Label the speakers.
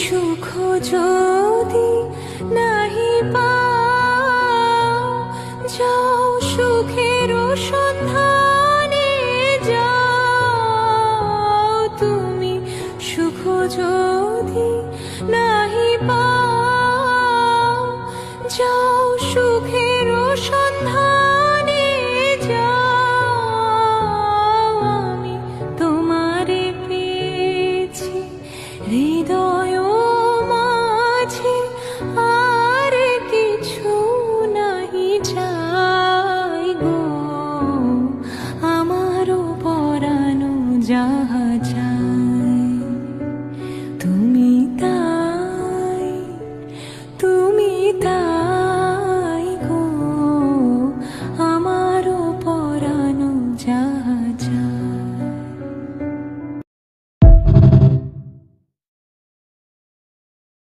Speaker 1: সুখ যদি নাহি পাও, যাও সুখের সন্ধানে যাও। তুমি সুখ যদি নাহি পাও, যাও সুখের সন্ধানে যাও। আমি তোমারে পেয়েছি হৃদয়